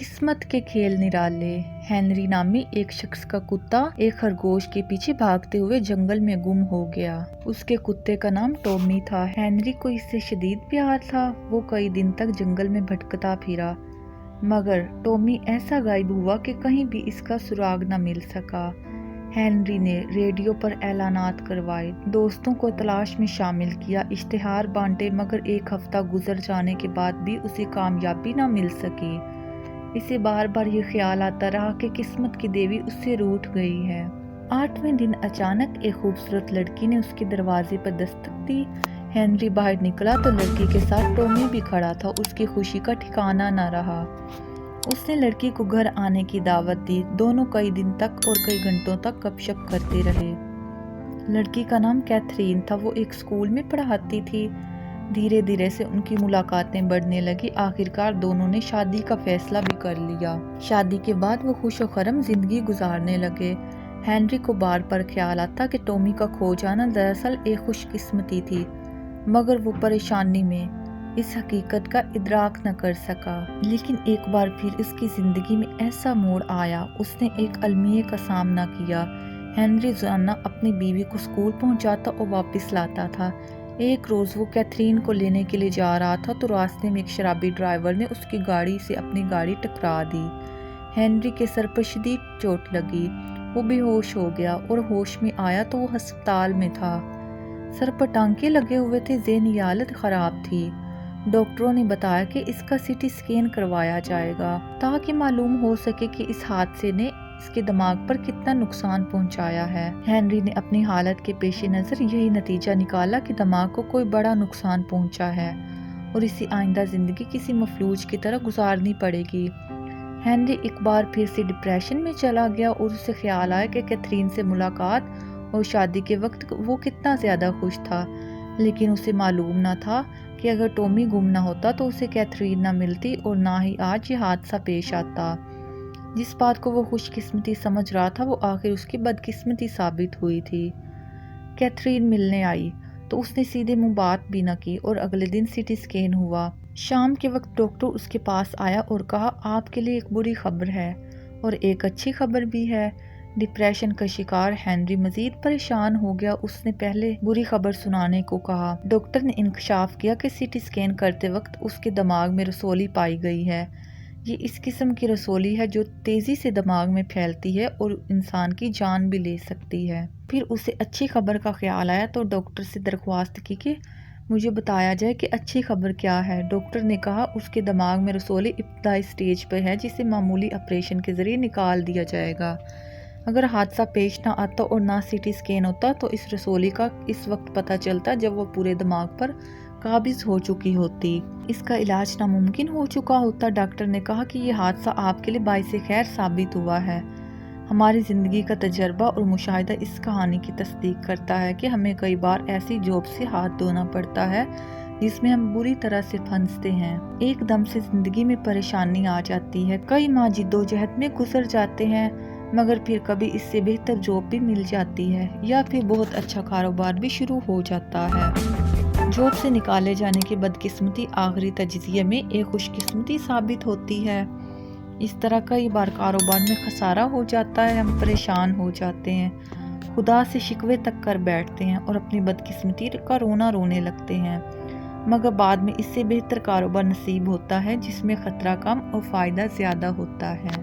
قسمت کے کھیل نرالے۔ ہنری نامی ایک شخص کا کتا ایک خرگوش کے پیچھے بھاگتے ہوئے جنگل میں گم ہو گیا۔ اس کے کتے کا نام ٹامی تھا۔ ہنری کو اس سے شدید پیار تھا۔ وہ کئی دن تک جنگل میں بھٹکتا پھرا، مگر ٹامی ایسا غائب ہوا کہ کہیں بھی اس کا سراغ نہ مل سکا۔ ہنری نے ریڈیو پر اعلانات کروائے، دوستوں کو تلاش میں شامل کیا، اشتہار بانٹے، مگر ایک ہفتہ گزر جانے کے بعد بھی اسے کامیابی نہ مل سکی۔ اسے بار بار یہ خیال آتا رہا کہ قسمت کی دیوی اس سے روٹھ گئی ہے۔ 8ویں دن اچانک ایک خوبصورت لڑکی نے اس کے دروازے پر دستک دی۔ ہنری باہر نکلا تو لڑکی کے ساتھ ٹامی بھی کھڑا تھا۔ اس کی خوشی کا ٹھکانہ نہ رہا۔ اس نے لڑکی کو گھر آنے کی دعوت دی۔ دونوں کئی دن تک اور کئی گھنٹوں تک گپ شپ کرتے رہے۔ لڑکی کا نام کیتھرین تھا۔ وہ ایک اسکول میں پڑھاتی تھی۔ دھیرے دھیرے سے ان کی ملاقاتیں بڑھنے لگی۔ آخرکار دونوں نے شادی کا فیصلہ بھی کر لیا۔ شادی کے بعد وہ خوش و خرم زندگی گزارنے لگے۔ ہنری کو بار بار خیال آتا کہ ٹامی کا کھو جانا دراصل ایک خوش قسمتی تھی، مگر وہ پریشانی میں اس حقیقت کا ادراک نہ کر سکا۔ لیکن ایک بار پھر اس کی زندگی میں ایسا موڑ آیا۔ اس نے ایک المیہ کا سامنا کیا۔ ہنری روزانہ اپنی بیوی کو اسکول پہنچاتا اور واپس لاتا تھا۔ ایک روز وہ کیتھرین کو لینے کے لیے جا رہا تھا تو راستے میں ایک شرابی ڈرائیور نے اس کی گاڑی سے اپنی گاڑی ٹکرا دی۔ ہنری کے سر پر شدید چوٹ لگی۔ وہ بے ہوش ہو گیا اور ہوش میں آیا تو وہ ہسپتال میں تھا۔ سر پر ٹانکے لگے ہوئے تھے، ذہنی حالت خراب تھی۔ ڈاکٹروں نے بتایا کہ اس کا سی ٹی اسکین کروایا جائے گا تاکہ معلوم ہو سکے کہ اس حادثے نے اس کے دماغ پر کتنا نقصان پہنچایا ہے۔ ہنری نے اپنی حالت کے پیش نظر یہی نتیجہ نکالا کہ دماغ کو کوئی بڑا نقصان پہنچا ہے اور اسے آئندہ زندگی کسی مفلوج کی طرح گزارنی پڑے گی۔ ہنری ایک بار پھر سے ڈپریشن میں چلا گیا اور اسے خیال آیا کہ کیتھرین سے ملاقات اور شادی کے وقت وہ کتنا زیادہ خوش تھا، لیکن اسے معلوم نہ تھا کہ اگر ٹامی گم نہ ہوتا تو اسے کیتھرین نہ ملتی اور نہ ہی آج یہ حادثہ پیش آتا۔ جس بات کو وہ خوش قسمتی سمجھ رہا تھا وہ آخر اس کی بدقسمتی ثابت ہوئی تھی۔ کیتھرین ملنے آئی تو اس نے سیدھے منہ بات بھی نہ کی اور اگلے دن سی ٹی اسکین ہوا۔ شام کے وقت ڈاکٹر اس کے پاس آیا اور کہا، آپ کے لیے ایک بری خبر ہے اور ایک اچھی خبر بھی ہے۔ ڈپریشن کا شکار ہنری مزید پریشان ہو گیا۔ اس نے پہلے بری خبر سنانے کو کہا۔ ڈاکٹر نے انکشاف کیا کہ سی ٹی اسکین کرتے وقت اس کے دماغ میں رسولی پائی گئی ہے۔ یہ اس قسم کی رسولی ہے جو تیزی سے دماغ میں پھیلتی ہے اور انسان کی جان بھی لے سکتی ہے۔ پھر اسے اچھی خبر کا خیال آیا تو ڈاکٹر سے درخواست کی کہ مجھے بتایا جائے کہ اچھی خبر کیا ہے۔ ڈاکٹر نے کہا، اس کے دماغ میں رسولی ابتدائی سٹیج پر ہے جسے معمولی آپریشن کے ذریعے نکال دیا جائے گا۔ اگر حادثہ پیش نہ آتا اور نہ سی ٹی اسکین ہوتا تو اس رسولی کا اس وقت پتہ چلتا جب وہ پورے دماغ پر قابض ہو چکی ہوتی۔ اس کا علاج ناممکن ہو چکا ہوتا۔ ڈاکٹر نے کہا کہ یہ حادثہ آپ کے لیے باعث خیر ثابت ہوا ہے۔ ہماری زندگی کا تجربہ اور مشاہدہ اس کہانی کی تصدیق کرتا ہے کہ ہمیں کئی بار ایسی جاب سے ہاتھ دھونا پڑتا ہے جس میں ہم بری طرح سے پھنستے ہیں۔ ایک دم سے زندگی میں پریشانی آ جاتی ہے، کئی ماہ جدوجہد میں گزر جاتے ہیں، مگر پھر کبھی اس سے بہتر جاب بھی مل جاتی ہے یا پھر بہت اچھا کاروبار بھی شروع ہو جاتا ہے۔ جاب سے نکالے جانے کی بدقسمتی آخری تجزیے میں ایک خوش قسمتی ثابت ہوتی ہے۔ اس طرح کئی بار کاروبار میں خسارہ ہو جاتا ہے، ہم پریشان ہو جاتے ہیں، خدا سے شکوے تک کر بیٹھتے ہیں اور اپنی بدقسمتی کا رونا رونے لگتے ہیں، مگر بعد میں اس سے بہتر کاروبار نصیب ہوتا ہے جس میں خطرہ کم اور فائدہ زیادہ ہوتا ہے۔